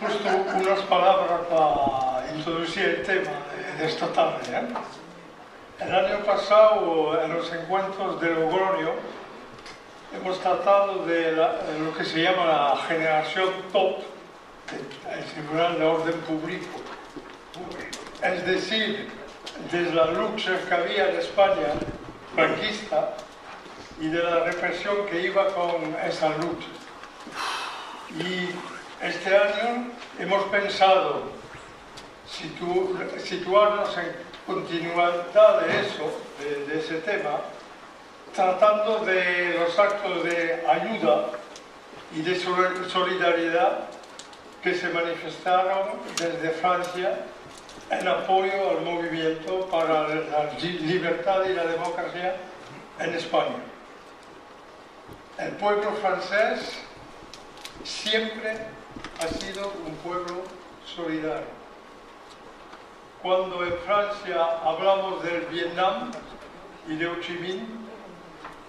justo unas palabras para introducir el tema de esta tarde. El año pasado, en los encuentros de Logroño, hemos tratado de lo que se llama la generación top del Tribunal de Orden Público. Es decir, desde la lucha que había en España franquista y de la represión que iba con esa lucha. Y este año hemos pensado situarnos en continuidad de eso, de ese tema, tratando de los actos de ayuda y de solidaridad que se manifestaron desde Francia en apoyo al movimiento para la libertad y la democracia en España. El pueblo francés siempre ha sido un pueblo solidario. Cuando en Francia hablamos del Vietnam y de Ho Chi Minh,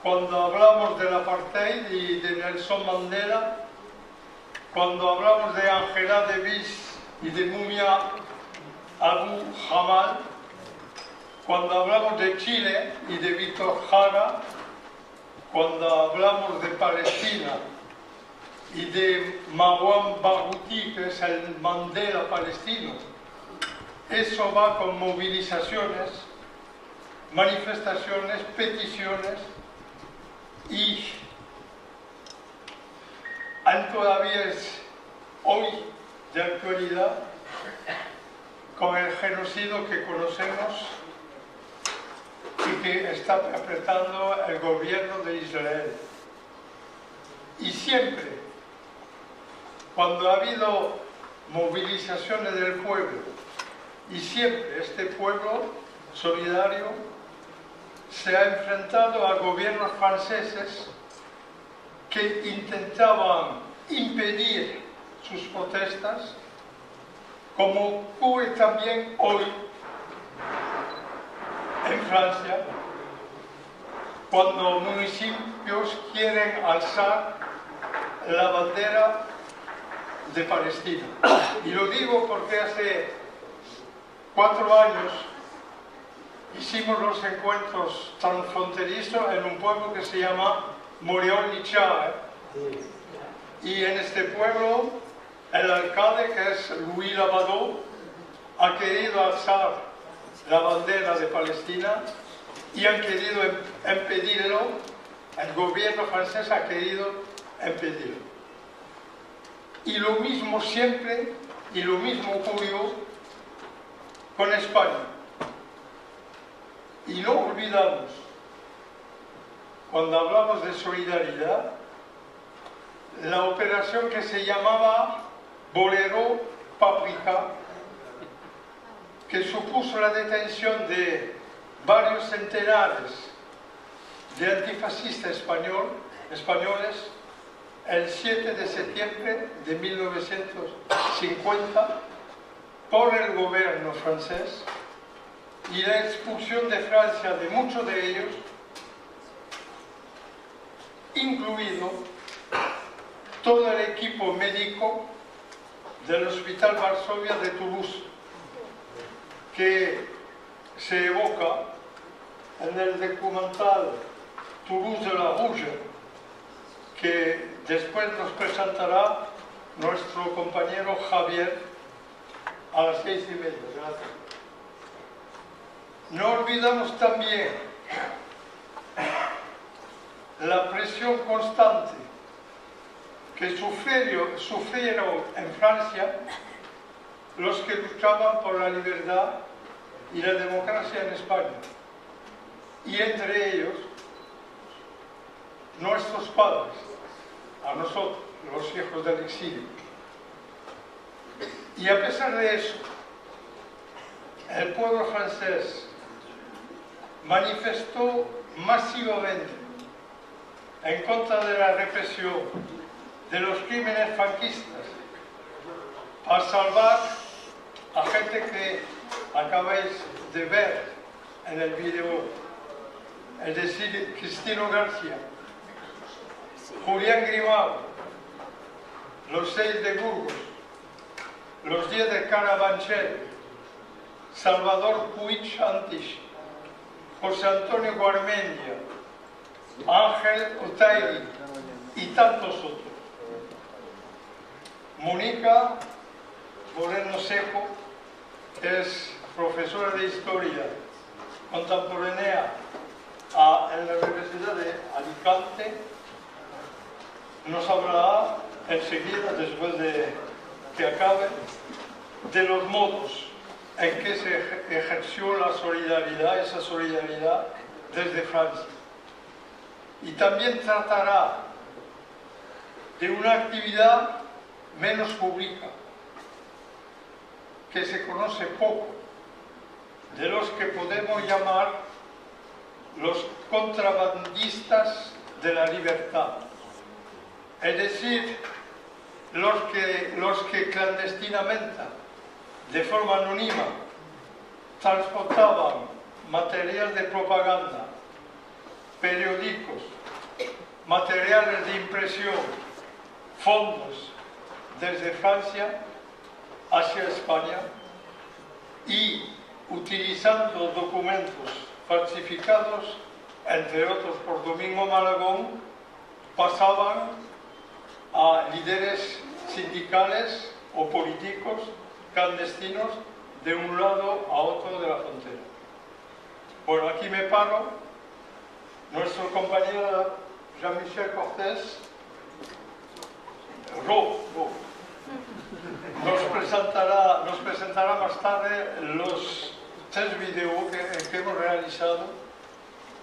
cuando hablamos del apartheid y de Nelson Mandela, cuando hablamos de Angela Davis y de Mumia Abu Jamal, cuando hablamos de Chile y de Víctor Jara, cuando hablamos de Palestina y de Marwan Barghouti, que es el Mandela palestino, eso va con movilizaciones, manifestaciones, peticiones y todavía es hoy de actualidad con el genocidio que conocemos y que está perpetrando el gobierno de Israel. Y siempre, cuando ha habido movilizaciones del pueblo, y siempre este pueblo solidario se ha enfrentado a gobiernos franceses que intentaban impedir sus protestas, como ocurre también hoy en Francia, cuando municipios quieren alzar la bandera de Palestina. Y lo digo porque hace 4 años hicimos los encuentros transfronterizos en un pueblo que se llama Montreal-Lichat. Y en este pueblo el alcalde, que es Louis Lavado, ha querido alzar la bandera de Palestina y han querido impedirlo, el gobierno francés ha querido impedirlo. Y lo mismo siempre, y lo mismo ocurrió con España. Y no olvidamos, cuando hablamos de solidaridad, la operación que se llamaba Bolero Paprika, que supuso la detención de varios centenares de antifascistas españoles el 7 de septiembre de 1950 por el gobierno francés, y la expulsión de Francia de muchos de ellos, incluido todo el equipo médico del Hospital Varsovia de Toulouse, que se evoca en el documental Toulouse de la Rouge, que después nos presentará nuestro compañero Javier a las 6:30. Gracias. No olvidamos también la presión constante que sufrieron en Francia los que luchaban por la libertad y la democracia en España, y entre ellos nuestros padres, a nosotros, los hijos del exilio. Y a pesar de eso, el pueblo francés manifestó masivamente en contra de la represión, de los crímenes franquistas, para salvar a gente que acabáis de ver en el video, es decir, Cristino García, Julián Grimao, los 6 de Burgos, los 10 de Carabanchel, Salvador Puig Antich, José Antonio Guarmendia, Ángel Otaegui y tantos otros. Mónica Moreno Seco es profesora de Historia Contemporánea en la Universidad de Alicante. Nos hablará enseguida, después de que acabe, de los modos en que se ejerció la solidaridad, esa solidaridad desde Francia. Y también tratará de una actividad menos pública, que se conoce poco, de los que podemos llamar los contrabandistas de la libertad. Es decir, los que clandestinamente, de forma anónima, transportaban material de propaganda, periódicos, materiales de impresión, fondos desde Francia hacia España y utilizando documentos falsificados, entre otros por Domingo Malagón, pasaban a líderes sindicales o políticos clandestinos de un lado a otro de la frontera. Bueno, aquí me paro. Nuestro compañero Jean-Michel Cortés nos presentará más tarde los 3 videos que hemos realizado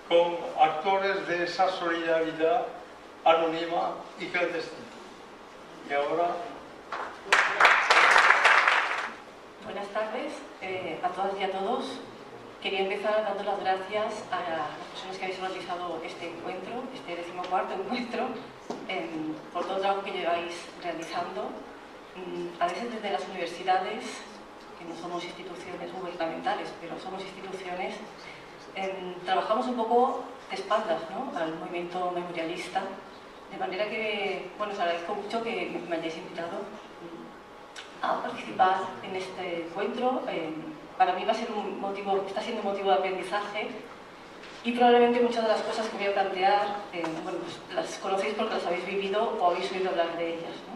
con actores de esa solidaridad anónima y clandestina. Y ahora... Buenas tardes a todas y a todos. Quería empezar dando las gracias a las personas que habéis realizado este encuentro, este 14º encuentro, por todo el trabajo que lleváis realizando. A veces desde las universidades, que no somos instituciones gubernamentales, pero somos instituciones, trabajamos un poco de espaldas, ¿no?, al movimiento memorialista, de manera que, bueno, os agradezco mucho que me hayáis invitado a participar en este encuentro. Para mí va a ser está siendo un motivo de aprendizaje y probablemente muchas de las cosas que voy a plantear, bueno, pues las conocéis porque las habéis vivido o habéis oído hablar de ellas, ¿no?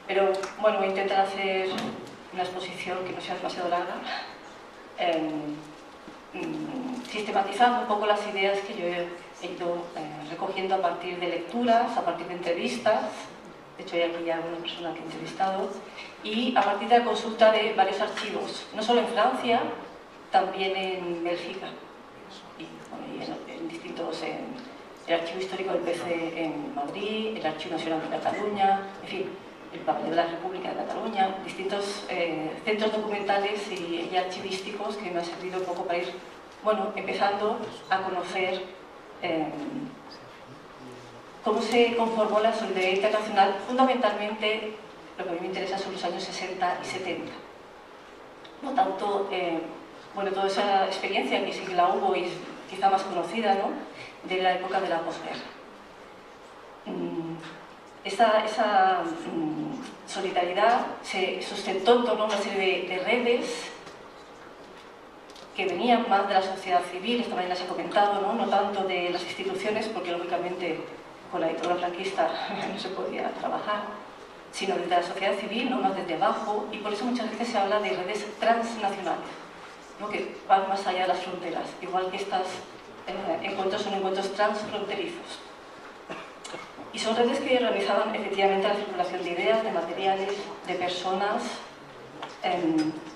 Pero bueno, voy a intentar hacer una exposición que no sea demasiado larga, sistematizando un poco las ideas que yo he ido recogiendo a partir de lecturas, a partir de entrevistas. De hecho, hay aquí ya una persona que he entrevistado, y a partir de la consulta de varios archivos, no solo en Francia, también en Bélgica, y, bueno, en distintos, el Archivo Histórico del PC en Madrid, el Archivo Nacional de Cataluña, en fin, el Pabellón de la República de Cataluña, distintos centros documentales y archivísticos que me han servido un poco para ir, bueno, empezando a conocer cómo se conformó la solidaridad internacional. Fundamentalmente, lo que a mí me interesa son los años 60 y 70. No tanto, bueno, toda esa experiencia que sí que la hubo y es quizá más conocida, ¿no?, de la época de la posguerra. Esa solidaridad se sustentó en torno a una serie de redes que venían más de la sociedad civil, esta mañana se ha comentado, ¿no?, no tanto de las instituciones, porque lógicamente con la dictadura franquista no se podía trabajar, sino desde la sociedad civil, ¿no?, más desde abajo, y por eso muchas veces se habla de redes transnacionales, ¿no?, que van más allá de las fronteras, igual que estos encuentros son encuentros transfronterizos. Y son redes que realizaban efectivamente la circulación de ideas, de materiales, de personas,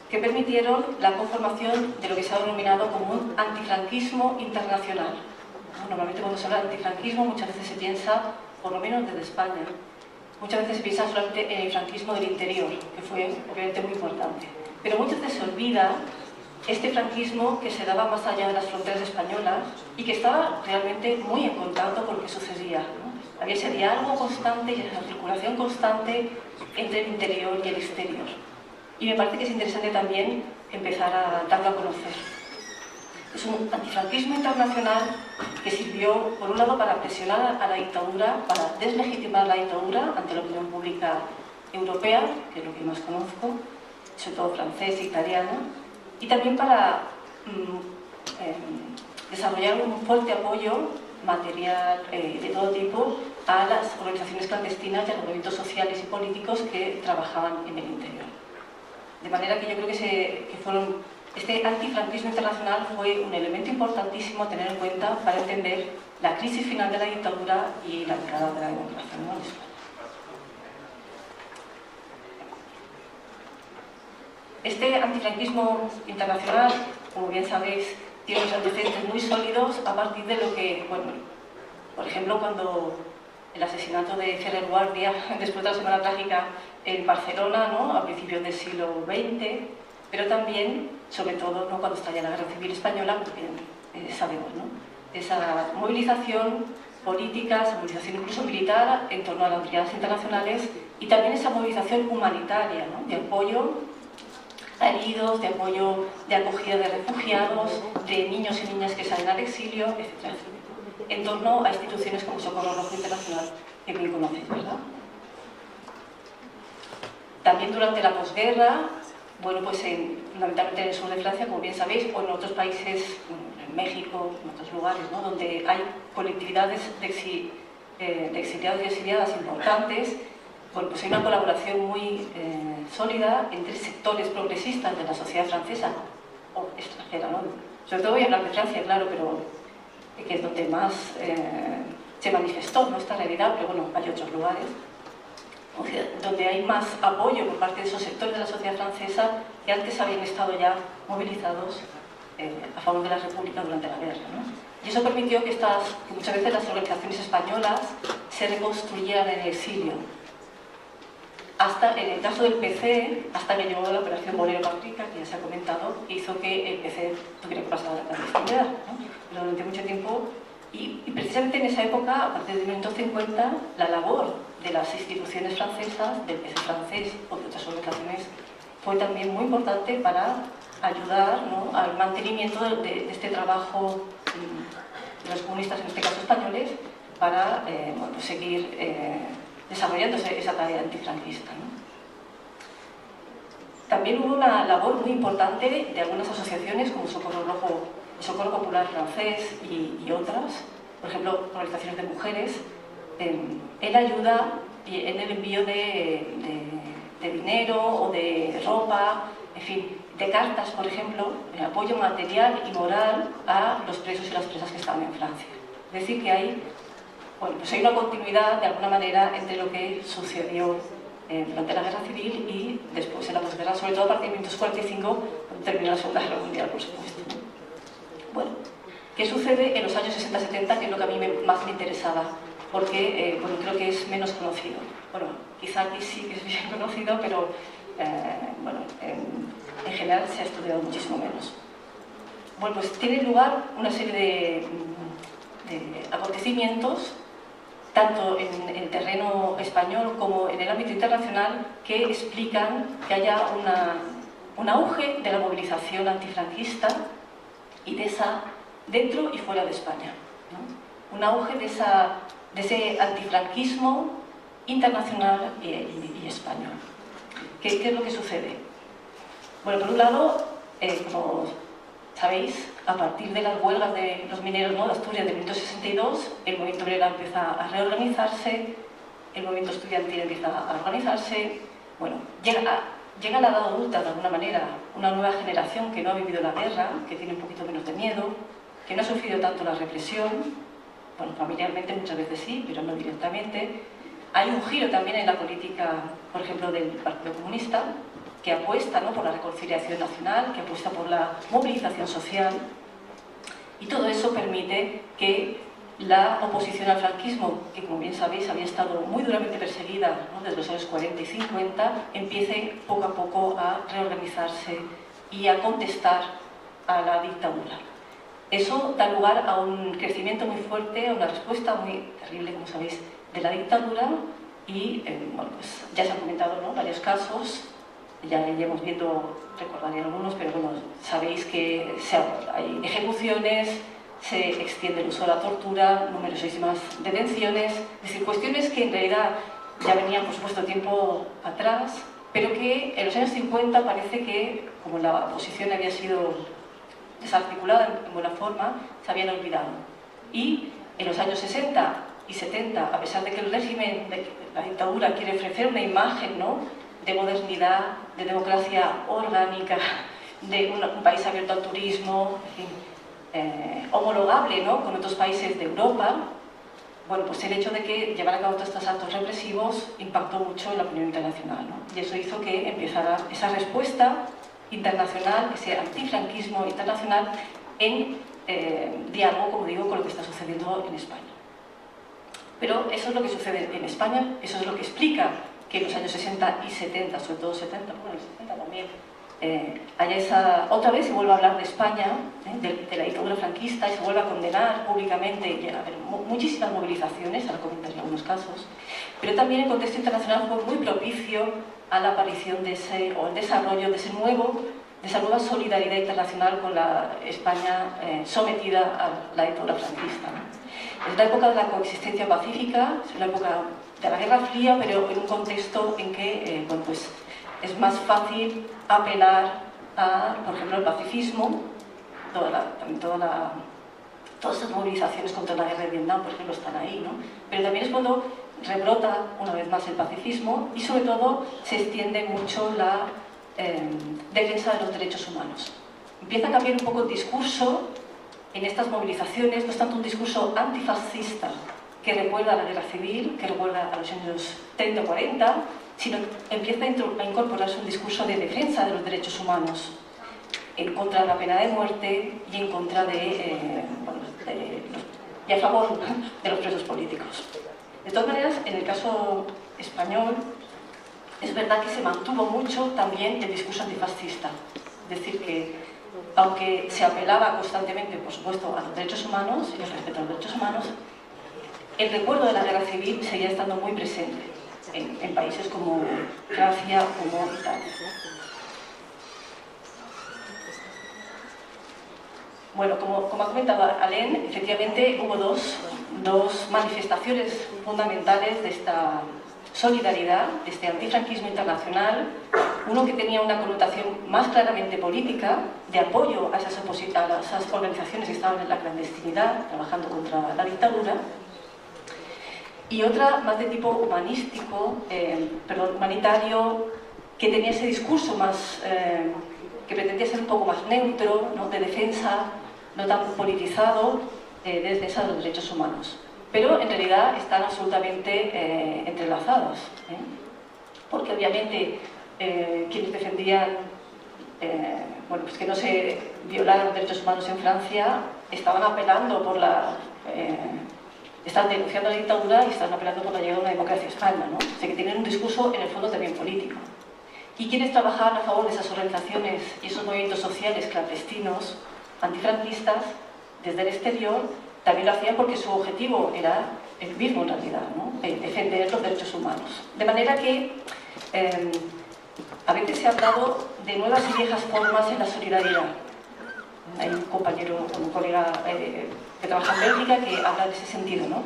que permitieron la conformación de lo que se ha denominado como un antifranquismo internacional. Normalmente cuando se habla de antifranquismo muchas veces se piensa, por lo menos desde España, muchas veces se piensa solamente en el franquismo del interior, que fue obviamente muy importante. Pero muchas veces se olvida este franquismo que se daba más allá de las fronteras españolas y que estaba realmente muy en contacto con lo que sucedía, ¿no? Había ese diálogo constante y esa circulación constante entre el interior y el exterior. Y me parece que es interesante también empezar a darlo a conocer. Es un antifranquismo internacional que sirvió, por un lado, para presionar a la dictadura, para deslegitimar la dictadura ante la opinión pública europea, que es lo que más conozco, sobre todo francés e italiano, y también para desarrollar un fuerte apoyo material de todo tipo a las organizaciones clandestinas y a los movimientos sociales y políticos que trabajaban en el interior. De manera que yo creo que este antifranquismo internacional fue un elemento importantísimo a tener en cuenta para entender la crisis final de la dictadura y la entrada de la democracia, ¿no?, en España. Este antifranquismo internacional, como bien sabéis, tiene unos antecedentes muy sólidos a partir de lo que, bueno, por ejemplo, cuando el asesinato de Ferrer Guardia, después de la Semana Trágica en Barcelona, ¿no?, a principios del siglo XX, pero también, sobre todo, ¿no?, cuando estalla la Guerra Civil Española, porque sabemos, ¿no?, esa movilización política, esa movilización incluso militar en torno a las brigadas internacionales y también esa movilización humanitaria, ¿no?, de apoyo a heridos, de apoyo de acogida de refugiados, de niños y niñas que salen al exilio, etc., en torno a instituciones como Socorro Rojo Internacional, que bien conocéis, ¿verdad? También durante la posguerra, bueno, pues fundamentalmente en el sur de Francia, como bien sabéis, o en otros países, en México, en otros lugares, ¿no?, donde hay colectividades de exiliados y exiliadas importantes, bueno, pues hay una colaboración muy sólida entre sectores progresistas de la sociedad francesa o extranjera, ¿no? Sobre todo voy a hablar de Francia, claro, pero que es donde más se manifestó, ¿no?, esta realidad, pero bueno, hay otros lugares donde hay más apoyo por parte de esos sectores de la sociedad francesa que antes habían estado ya movilizados a favor de la República durante la guerra, ¿no? Y eso permitió que muchas veces las organizaciones españolas se reconstruyeran en el exilio. Hasta, en el caso del PC, hasta que llegó la operación Bolero Paprika, que ya se ha comentado, hizo que el PC tuviera que pasar a la clandestinidad, ¿no? Pero durante mucho tiempo, y precisamente en esa época, a partir de 1950, la labor de las instituciones francesas, del PC francés o de otras organizaciones, fue también muy importante para ayudar, ¿no?, al mantenimiento de este trabajo de los comunistas, en este caso españoles, para bueno, pues seguir desarrollándose esa tarea antifranquista, ¿no? También hubo una labor muy importante de algunas asociaciones como Socorro Rojo, Socorro Popular Francés y otras, por ejemplo, organizaciones de mujeres, en la ayuda y en el envío de dinero o de ropa, en fin, de cartas, por ejemplo, en apoyo material y moral a los presos y las presas que estaban en Francia. Es decir, que hay, bueno, pues hay una continuidad, de alguna manera, entre lo que sucedió durante la Guerra Civil y después en la posguerra, sobre todo a partir de 1945, cuando terminó la Segunda Guerra Mundial, por supuesto. Bueno, ¿qué sucede en los años 60-70? Que es lo que a mí más me interesaba, porque bueno, creo que es menos conocido. Bueno, quizá aquí sí que es bien conocido, pero bueno, en general se ha estudiado muchísimo menos. Bueno, pues tiene lugar una serie de acontecimientos, tanto en el terreno español como en el ámbito internacional, que explican que haya un auge de la movilización antifranquista y de esa dentro y fuera de España, ¿no? Un auge de ese antifranquismo internacional y español. ¿Qué es lo que sucede? Bueno, por un lado, como sabéis, a partir de las huelgas de los mineros, ¿no?, de Asturias de 1962, el movimiento obrero empieza a reorganizarse, el movimiento estudiantil empieza a organizarse, bueno, llega a la edad adulta de alguna manera una nueva generación que no ha vivido la guerra, que tiene un poquito menos de miedo, que no ha sufrido tanto la represión, bueno, familiarmente muchas veces sí, pero no directamente. Hay un giro también en la política, por ejemplo, del Partido Comunista, que apuesta, ¿no?, por la reconciliación nacional, que apuesta por la movilización social, y todo eso permite que la oposición al franquismo, que como bien sabéis había estado muy duramente perseguida, ¿no?, desde los años 40 y 50, empiece poco a poco a reorganizarse y a contestar a la dictadura. Eso da lugar a un crecimiento muy fuerte, a una respuesta muy terrible, como sabéis, de la dictadura y, bueno, pues ya se han comentado, ¿no?, varios casos, ya iremos viendo, recordaré algunos, pero bueno, sabéis que hay ejecuciones, se extiende el uso de la tortura, numerosísimas detenciones, es decir, cuestiones que en realidad ya venían, por supuesto, tiempo atrás, pero que en los años 50 parece que, como la posición había sido desarticulada en buena forma, se habían olvidado. Y en los años 60 y 70, a pesar de que el régimen, de la dictadura, quiere ofrecer una imagen, ¿no?, de modernidad, de democracia orgánica, de un país abierto al turismo, en fin, homologable, ¿no?, con otros países de Europa, bueno, pues el hecho de que llevar a cabo todos estos actos represivos impactó mucho en la opinión internacional, ¿no? Y eso hizo que empezara esa respuesta internacional, ese antifranquismo internacional, en diálogo, como digo, con lo que está sucediendo en España. Pero eso es lo que sucede en España, eso es lo que explica que en los años 60 y 70, sobre todo 70, bueno, el 70 también, haya esa... Otra vez se vuelve a hablar de España, de la dictadura franquista, y se vuelve a condenar públicamente, y a haber muchísimas movilizaciones, ahora comentaré algunos casos, pero también el contexto internacional fue muy propicio a la aparición de ese, o el desarrollo de esa nueva solidaridad internacional con la España sometida a la dictadura franquista, ¿no? Es la época de la coexistencia pacífica, es la época de la Guerra Fría, pero en un contexto en que bueno, pues es más fácil apelar a, por ejemplo, el pacifismo, todas estas movilizaciones contra la guerra de Vietnam, por ejemplo, están ahí, ¿no? Pero también es cuando rebrota una vez más el pacifismo y sobre todo se extiende mucho la defensa de los derechos humanos. Empieza a cambiar un poco el discurso en estas movilizaciones, no es tanto un discurso antifascista que recuerda a la guerra civil, que recuerda a los años 30 o 40, sino empieza a incorporarse un discurso de defensa de los derechos humanos, en contra de la pena de muerte y en contra y a favor de los presos políticos. De todas maneras, en el caso español, es verdad que se mantuvo mucho también el discurso antifascista. Es decir, que aunque se apelaba constantemente, por supuesto, a los derechos humanos y el respeto a los derechos humanos, el recuerdo de la guerra civil seguía estando muy presente en países como Francia, como Italia. Bueno, como ha comentado Alain, efectivamente hubo dos manifestaciones fundamentales de esta solidaridad, de este antifranquismo internacional. Uno que tenía una connotación más claramente política, de apoyo a esas organizaciones que estaban en la clandestinidad, trabajando contra la dictadura, y otra más de tipo humanitario, que tenía ese discurso más, que pretendía ser un poco más neutro, ¿no?, de defensa, no tan politizado, de defensa de los derechos humanos. Pero en realidad están absolutamente entrelazadas, porque obviamente quienes defendían bueno, pues que no se violaran los derechos humanos en Francia estaban apelando por están denunciando la dictadura y están apelando por la llegada de una democracia a España, ¿no? O sea que tienen un discurso en el fondo también político. Y quienes trabajaban a favor de esas organizaciones y esos movimientos sociales clandestinos, antifranquistas, desde el exterior, también lo hacían porque su objetivo era el mismo en realidad, ¿no?, defender los derechos humanos. De manera que a veces se ha hablado de nuevas y viejas formas en la solidaridad. Hay un compañero, un colega que trabaja en Bélgica que habla de ese sentido, ¿no?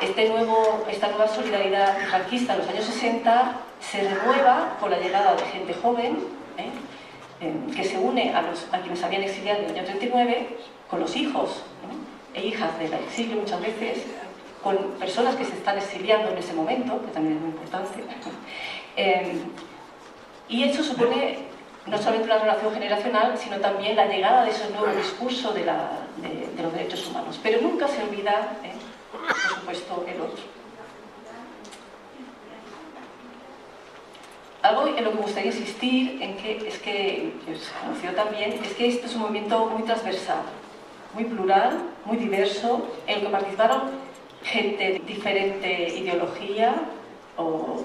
Esta nueva solidaridad franquista en los años 60 se renueva con la llegada de gente joven, que se une a quienes habían exiliado en el año 39, con los hijos, ¿no?, e hijas del exilio muchas veces, con personas que se están exiliando en ese momento, que también es muy importante. Y eso supone no solamente una relación generacional, sino también la llegada de ese nuevo discurso de los derechos humanos. Pero nunca se olvida, por supuesto, el otro. Algo en lo que me gustaría insistir, es que se conoció también, es que este es un movimiento muy transversal, muy plural, muy diverso, en el que participaron gente de diferente ideología o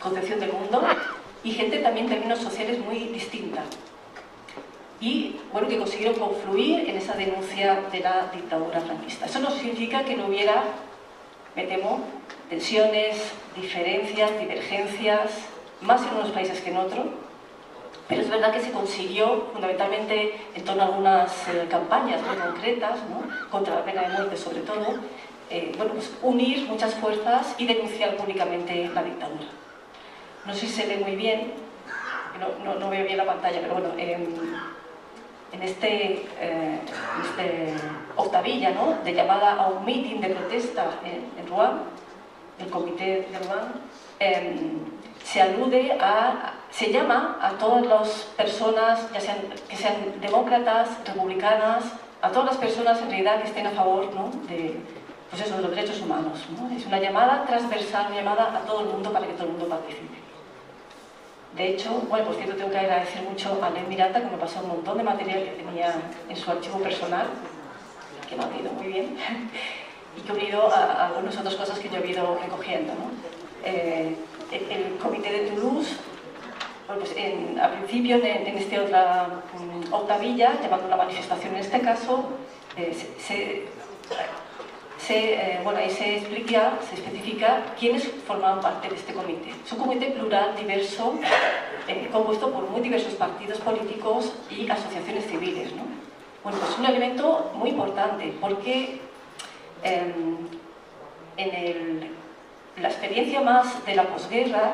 concepción del mundo, y gente también en términos sociales muy distinta. Y, bueno, que consiguieron confluir en esa denuncia de la dictadura franquista. Eso no significa que no hubiera, me temo, tensiones, diferencias, divergencias, más en unos países que en otros, pero es verdad que se consiguió, fundamentalmente en torno a algunas campañas muy concretas, ¿no?, contra la pena de muerte sobre todo, bueno, pues unir muchas fuerzas y denunciar públicamente la dictadura. no sé si se lee muy bien, no veo bien la pantalla, pero bueno, en este octavilla, ¿no?, de llamada a un meeting de protesta en Rouen, el comité de Rouen, se llama a todas las personas, ya sean, que sean demócratas, republicanas, a todas las personas en realidad que estén a favor, ¿no?, de, pues eso, de los derechos humanos, ¿no? Es una llamada transversal, una llamada a todo el mundo para que todo el mundo participe. De hecho, bueno, por cierto, tengo que agradecer mucho a Len Miranda, que me pasó un montón de material que tenía en su archivo personal, que me ha ido muy bien, y que he unido a algunas otras cosas que yo he ido recogiendo, ¿no? El comité de Toulouse, bueno, pues al principio en esta otra octavilla, llamando una manifestación en este caso, ahí se especifica quiénes formaban parte de este comité. Es un comité plural, diverso, compuesto por muy diversos partidos políticos y asociaciones civiles, ¿no? Bueno, pues un elemento muy importante, porque la experiencia más de la posguerra,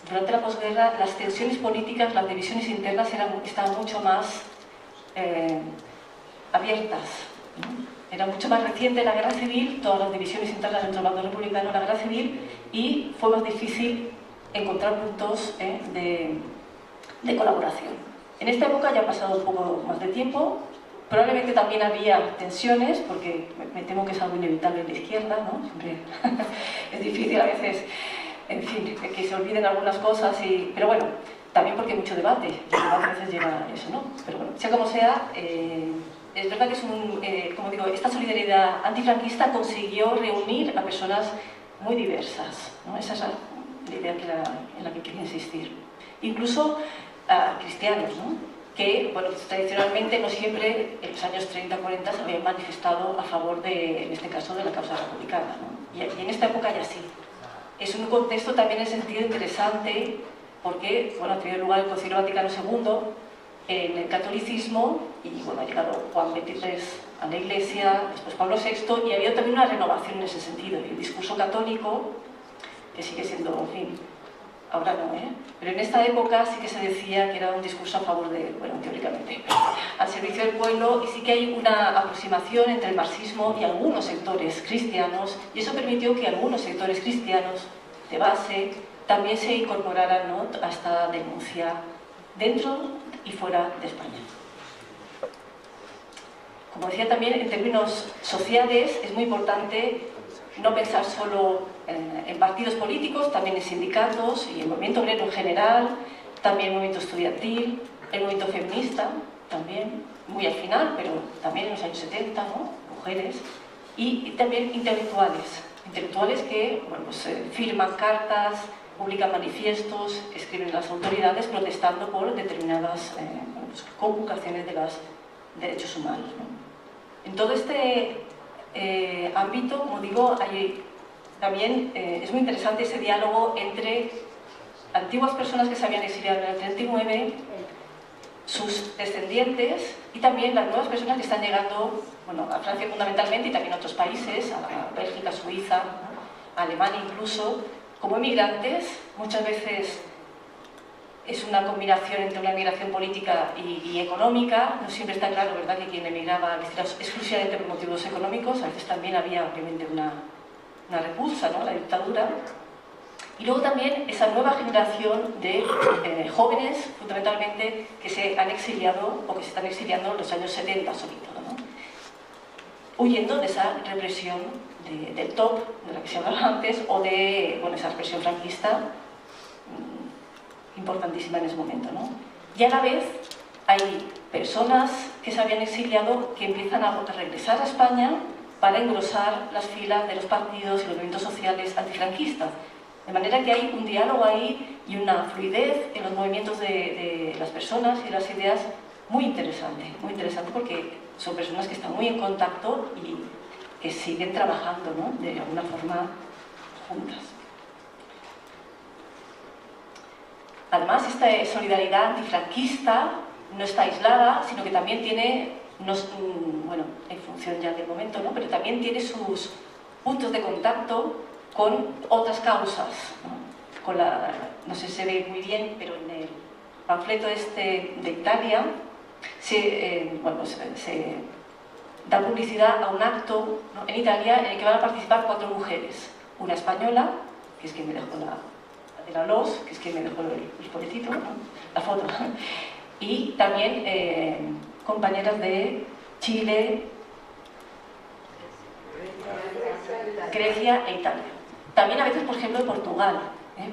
durante la posguerra, las tensiones políticas, las divisiones internas estaban mucho más abiertas, ¿no? Era mucho más reciente la guerra civil, todas las divisiones internas dentro del bando republicano, la guerra civil, y fue más difícil encontrar puntos de colaboración. En esta época ya ha pasado un poco más de tiempo, probablemente también había tensiones, porque me temo que es algo inevitable en la izquierda, ¿no? Siempre es difícil a veces, en fin, que se olviden algunas cosas, pero bueno, también porque hay mucho debate, y el debate a veces lleva a eso, ¿no? Pero bueno, sea como sea, es verdad que es como digo, esta solidaridad antifranquista consiguió reunir a personas muy diversas, ¿no? Esa es la idea en la que quería insistir. Incluso a cristianos, ¿no?, que, bueno, tradicionalmente no siempre en los años 30-40 se habían manifestado a favor en este caso, de la causa republicana, ¿no? Y en esta época ya sí. Es un contexto también en sentido interesante porque, bueno, ha tenido lugar el Concilio Vaticano II en el catolicismo y, bueno, ha llegado Juan XXIII a la Iglesia, después Pablo VI, y ha habido también una renovación en ese sentido. Y el discurso católico, que sigue siendo, en fin, ahora no, pero en esta época sí que se decía que era un discurso a favor bueno, teóricamente, al servicio del pueblo, y sí que hay una aproximación entre el marxismo y algunos sectores cristianos, y eso permitió que algunos sectores cristianos de base también se incorporaran, ¿no?, a esta denuncia dentro y fuera de España. Como decía también, en términos sociales es muy importante no pensar solo en partidos políticos, también en sindicatos y en movimiento obrero en general, también en movimiento estudiantil, el movimiento feminista, también, muy al final, pero también en los años 70, ¿no?, mujeres, y también intelectuales que, bueno, pues, firman cartas, publican manifiestos, escriben a las autoridades protestando por determinadas pues, conculcaciones de los derechos humanos, ¿no? En todo este ámbito, como digo, también es muy interesante ese diálogo entre antiguas personas que se habían exiliado en el 39, sus descendientes y también las nuevas personas que están llegando, bueno, a Francia fundamentalmente y también a otros países, a Bélgica, Suiza, a Alemania incluso, como emigrantes. Muchas veces es una combinación entre una migración política y económica. No siempre está claro, ¿verdad?, que quien emigraba exclusivamente por motivos económicos. A veces también había, obviamente, una repulsa, ¿no?, la dictadura. Y luego también esa nueva generación de jóvenes, fundamentalmente, que se han exiliado o que se están exiliando en los años 70, sobre todo, ¿no?, huyendo de esa represión del top, de la que se hablaba antes, o de, bueno, esa represión franquista importantísima en ese momento, ¿no? Y a la vez hay personas que se habían exiliado que empiezan a regresar a España para engrosar las filas de los partidos y los movimientos sociales antifranquistas. De manera que hay un diálogo ahí y una fluidez en los movimientos de las personas y las ideas muy interesante porque son personas que están muy en contacto y que siguen trabajando, ¿no?, de alguna forma juntas. Además, esta solidaridad antifranquista no está aislada, sino que también tiene, bueno, en función ya del momento, ¿no?, pero también tiene sus puntos de contacto con otras causas, ¿no?, con la, no sé si se ve muy bien, pero en el panfleto este de Italia se da publicidad a un acto, ¿no?, en Italia en el que van a participar 4 mujeres. Una española, que es quien me dejó de la LOS, que es quien me dejó el folletito, ¿no?, la foto, y también compañeras de Chile, Grecia e Italia. También a veces, por ejemplo, de Portugal,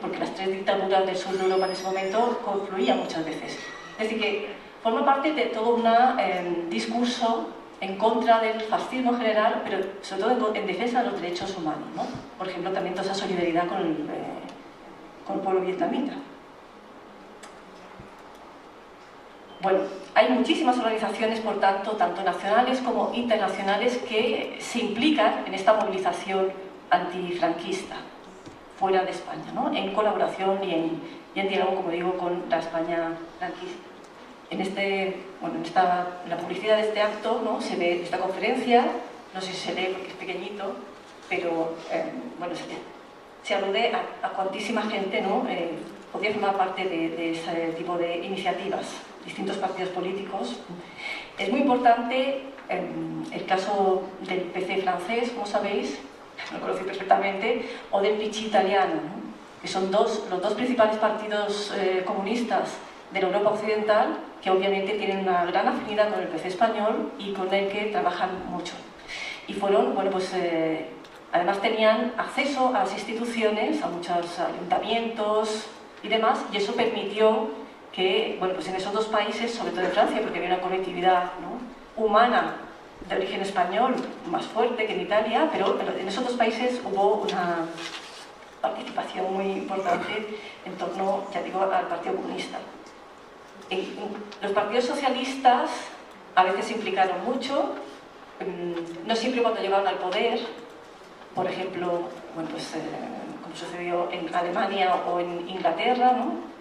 porque las 3 dictaduras del sur de Europa en ese momento confluían muchas veces. Es decir, que forma parte de todo un discurso en contra del fascismo en general, pero sobre todo en defensa de los derechos humanos, ¿no? Por ejemplo, también toda esa solidaridad con el pueblo vietnamita. Bueno, hay muchísimas organizaciones, por tanto, tanto nacionales como internacionales, que se implican en esta movilización antifranquista fuera de España, ¿no?, en colaboración y en diálogo, como digo, con la España franquista. En la publicidad de este acto, ¿no?, se ve esta conferencia, no sé si se lee porque es pequeñito, pero bueno, se alude a cuantísima gente, ¿no?, podía formar parte de ese tipo de iniciativas, distintos partidos políticos. Es muy importante el caso del PC francés, como sabéis, lo conocí perfectamente, o del PC italiano, ¿no?, que son los dos principales partidos comunistas de la Europa occidental, que obviamente tienen una gran afinidad con el PC español y con el que trabajan mucho. Y fueron, bueno, pues además tenían acceso a las instituciones, a muchos ayuntamientos y demás, y eso permitió que, bueno, pues en esos 2 países, sobre todo en Francia, porque había una colectividad, ¿no?, humana de origen español más fuerte que en Italia, pero en esos 2 países hubo una participación muy importante en torno, ya digo, al Partido Comunista. Los partidos socialistas a veces se implicaron mucho, no siempre cuando llegaron al poder. Por ejemplo, bueno, pues, como sucedió en Alemania o en Inglaterra, ¿no?,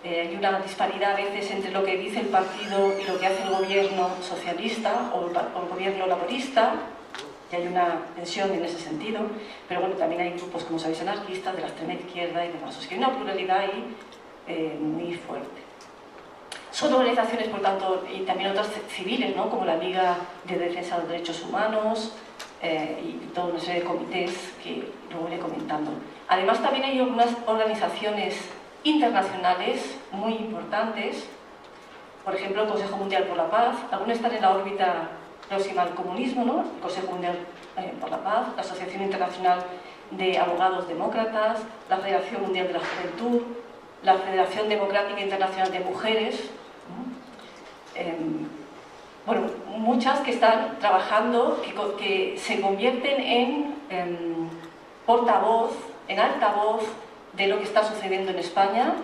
hay una disparidad a veces entre lo que dice el partido y lo que hace el gobierno socialista o el gobierno laborista, y hay una tensión en ese sentido, pero bueno, también hay grupos, como sabéis, anarquistas, de la extrema izquierda y demás. O sea, que hay una pluralidad ahí muy fuerte. Son organizaciones, por tanto, y también otras civiles, ¿no?, como la Liga de Defensa de los Derechos Humanos y toda una serie de comités que luego iré comentando. Además, también hay algunas organizaciones internacionales muy importantes, por ejemplo, el Consejo Mundial por la Paz. Algunas están en la órbita próxima al comunismo, ¿no?, el Consejo Mundial por la Paz, la Asociación Internacional de Abogados Demócratas, la Federación Mundial de la Juventud, la Federación Democrática Internacional de Mujeres, bueno, muchas que están trabajando, que se convierten en portavoz, en altavoz de lo que está sucediendo en España,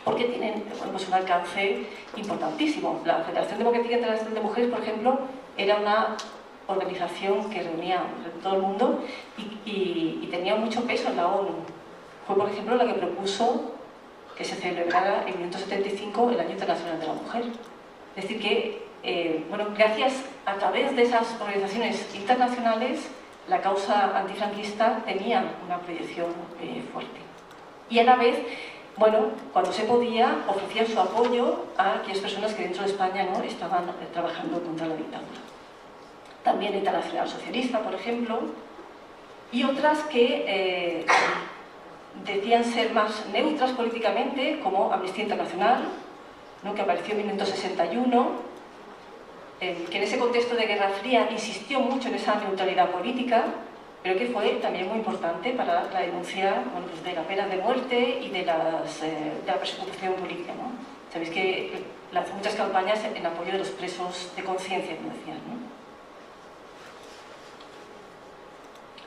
porque tienen, bueno, pues un alcance importantísimo. La Federación Democrática Internacional de Mujeres, por ejemplo, era una organización que reunía a todo el mundo y tenía mucho peso en la ONU. Fue, por ejemplo, la que propuso que se celebrara en 1975 el Año Internacional de la Mujer. Es decir que, bueno, gracias a través de esas organizaciones internacionales, la causa antifranquista tenía una proyección fuerte. Y a la vez, bueno, cuando se podía, ofrecían su apoyo a aquellas personas que dentro de España, ¿no?, estaban trabajando contra la dictadura. También la Internacional Socialista, por ejemplo, y otras que decían ser más neutras políticamente, como Amnistía Internacional, ¿no?, que apareció en 1961, que en ese contexto de Guerra Fría insistió mucho en esa neutralidad política, pero que fue también muy importante para la denuncia, bueno, pues de la pena de muerte y de la persecución política, ¿no? Sabéis que lanzó muchas campañas en apoyo de los presos de conciencia, como decían, ¿no?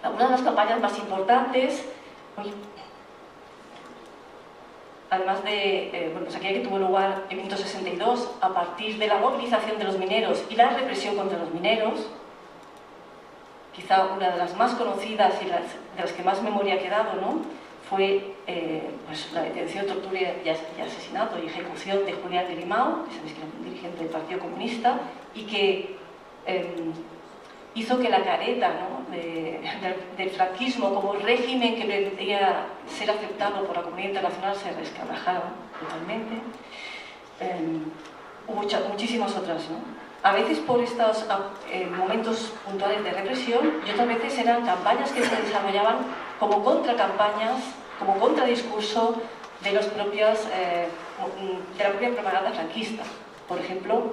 Algunas de las campañas más importantes, además de, bueno, pues aquella que tuvo lugar en 1962, a partir de la movilización de los mineros y la represión contra los mineros, quizá una de las más conocidas y de las que más memoria ha quedado, ¿no?, fue pues la detención, tortura y asesinato y ejecución de Julián de Grimau, que sabéis que era un dirigente del Partido Comunista, y que hizo que la careta, ¿no?, del franquismo como régimen que pretendía ser aceptado por la comunidad internacional se resquebrajaron totalmente. Hubo muchísimas otras, ¿no? A veces por estos momentos puntuales de represión y otras veces eran campañas que se desarrollaban como contracampañas, como contradiscurso de la propia propaganda franquista. Por ejemplo,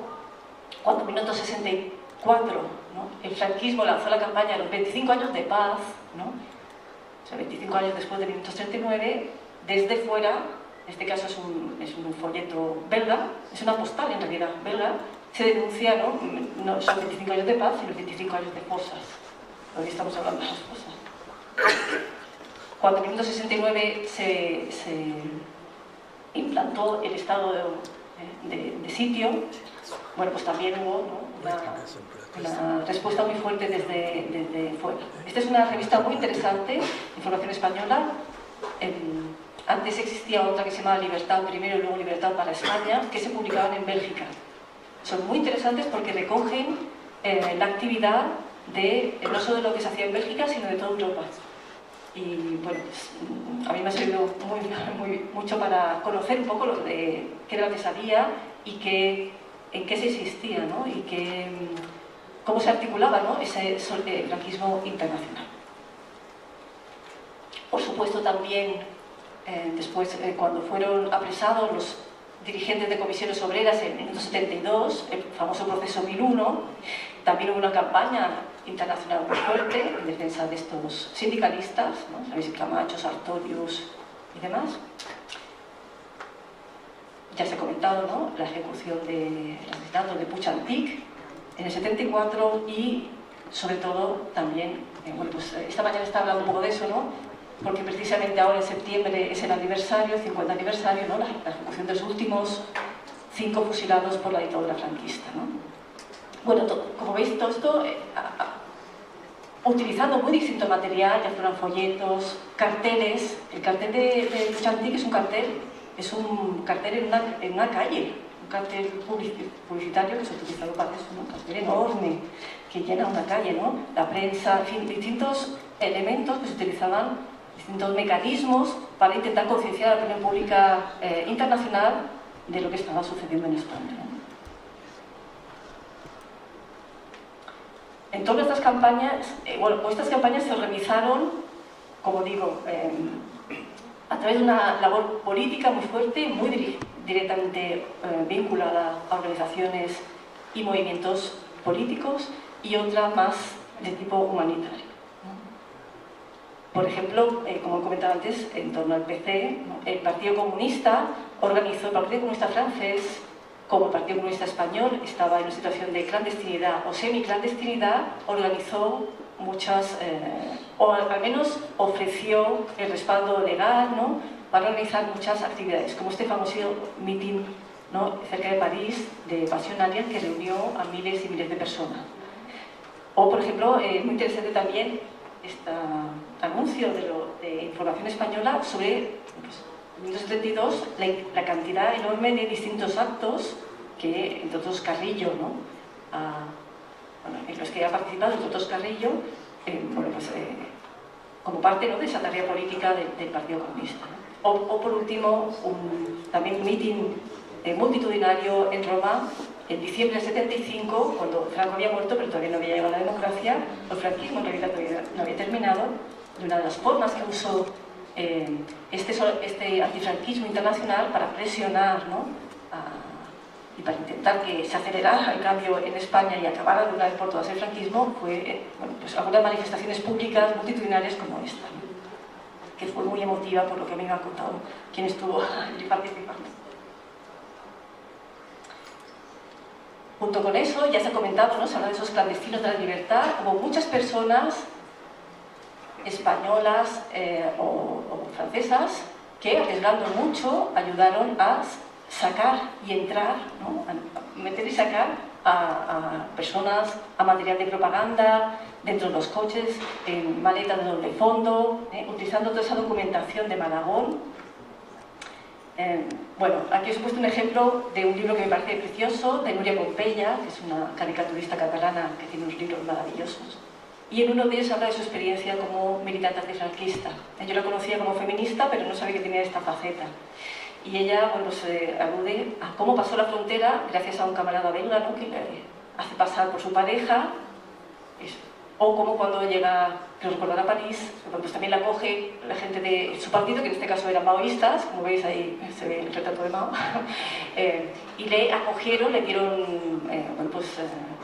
cuando en 1964, ¿no?, el franquismo lanzó la campaña de los 25 años de paz, ¿no?, o sea, 25 años después de 1939, desde fuera, en este caso es un folleto belga, es una postal en realidad belga, se denuncia, no son 25 años de paz, sino 25 años de fosas. Hoy estamos hablando de las fosas. Cuando en 1969 se implantó el estado de sitio, bueno, pues también hubo, ¿no?, una respuesta muy fuerte desde fuera. Esta es una revista muy interesante, Información Española. Antes existía otra que se llamaba Libertad Primero y luego Libertad para España, que se publicaban en Bélgica. Son muy interesantes porque recogen la actividad no solo de lo que se hacía en Bélgica, sino de toda Europa. Y bueno, pues, a mí me ha servido mucho para conocer un poco qué era lo que sabía y en qué se existía, ¿no?, y cómo se articulaba, ¿no?, ese franquismo internacional. Por supuesto también, después, cuando fueron apresados los dirigentes de comisiones obreras en 1972, el famoso proceso 1001, también hubo una campaña internacional muy fuerte en defensa de estos sindicalistas, ¿no?, sabéis, Camacho, Sartorius y demás. Ya se ha comentado, ¿no?, la ejecución del asesinato de Puig Antich en el 74 y, sobre todo, también, bueno, pues esta mañana está hablando un poco de eso, ¿no?, porque precisamente ahora en septiembre es el aniversario, el 50 aniversario, ¿no?, la ejecución de los últimos 5 fusilados por la dictadura franquista, ¿no? Bueno, como veis, todo esto utilizando muy distinto material, ya fueron folletos, carteles. El cartel de Puig Antich es un cartel en una calle, un cartel publicitario que se ha utilizado para eso, ¿no?, un cartel enorme que llena una calle, ¿no?, la prensa, en fin, distintos elementos que se utilizaban, distintos mecanismos para intentar concienciar a la opinión pública internacional de lo que estaba sucediendo en España, ¿no? En todas estas campañas, pues estas campañas se organizaron, como digo, a través de una labor política muy fuerte, muy directamente vinculada a organizaciones y movimientos políticos, y otra más de tipo humanitario, ¿no? Por ejemplo, como comentaba antes, en torno al PC, ¿no?, el Partido Comunista organizó, el Partido Comunista francés, como el Partido Comunista español estaba en una situación de clandestinidad o semiclandestinidad, organizó muchas, o al menos ofreció el respaldo legal, ¿no?, para organizar muchas actividades, como este famoso mitin, ¿no?, cerca de París, de Passion Alliance, que reunió a miles y miles de personas. O, por ejemplo, muy interesante también este anuncio de Información Española sobre, pues, en 1972, la cantidad enorme de distintos actos que, entre otros, Carrillo, ¿no?, en los que ha participado, entre otros Carrillo, bueno, pues, como parte, ¿no?, de esa tarea política del Partido Comunista, ¿no? O por último, también un mitin multitudinario en Roma en diciembre del 75, cuando Franco había muerto, pero todavía no había llegado a la democracia, el franquismo en realidad todavía no había terminado, y una de las formas que usó este antifranquismo internacional para presionar, ¿no?, y para intentar que se acelerara el cambio en España y acabara de una vez por todas el franquismo, fue, bueno, pues algunas manifestaciones públicas multitudinarias como esta, ¿no?, que fue muy emotiva, por lo que a mí me ha contado quien estuvo allí participando. Junto con eso, ya se ha comentado, ¿no?, se habla de esos clandestinos de la libertad. Hubo muchas personas españolas o francesas que, arriesgando mucho, ayudaron a sacar y entrar, ¿no?, a meter y sacar a personas, a material de propaganda, dentro de los coches, en maletas de doble fondo, utilizando toda esa documentación de Malagón. Bueno, aquí os he puesto un ejemplo de un libro que me parece precioso, de Núria Pompeia, que es una caricaturista catalana que tiene unos libros maravillosos. y en uno de ellos habla de su experiencia como militante antifranquista. Yo la conocía como feminista, pero no sabía que tenía esta faceta. Y ella, bueno, se alude a cómo pasó la frontera gracias a un camarada belga, ¿no?, que le hace pasar por su pareja, o como cuando llega, que recordará, a París, pues también la coge la gente de su partido, que en este caso eran maoístas, como veis ahí se ve el retrato de Mao, y le acogieron, le dieron,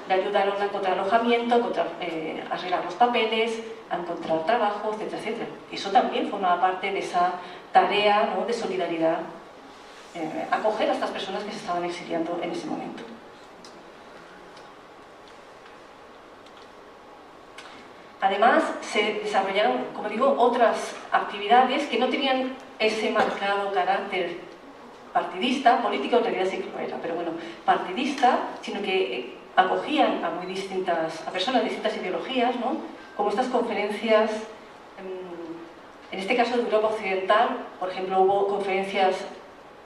le ayudaron a encontrar alojamiento, a arreglar los papeles, a encontrar trabajo, etcétera, etcétera. Y eso también formaba parte de esa tarea, ¿no?, de solidaridad, acoger a estas personas que se estaban exiliando en ese momento. Además, se desarrollaron, como digo, otras actividades que no tenían ese marcado carácter partidista, político en realidad sí que lo era, pero bueno, partidista, sino que acogían a personas de distintas ideologías, ¿no?, como estas conferencias, en este caso de Europa Occidental. Por ejemplo, hubo conferencias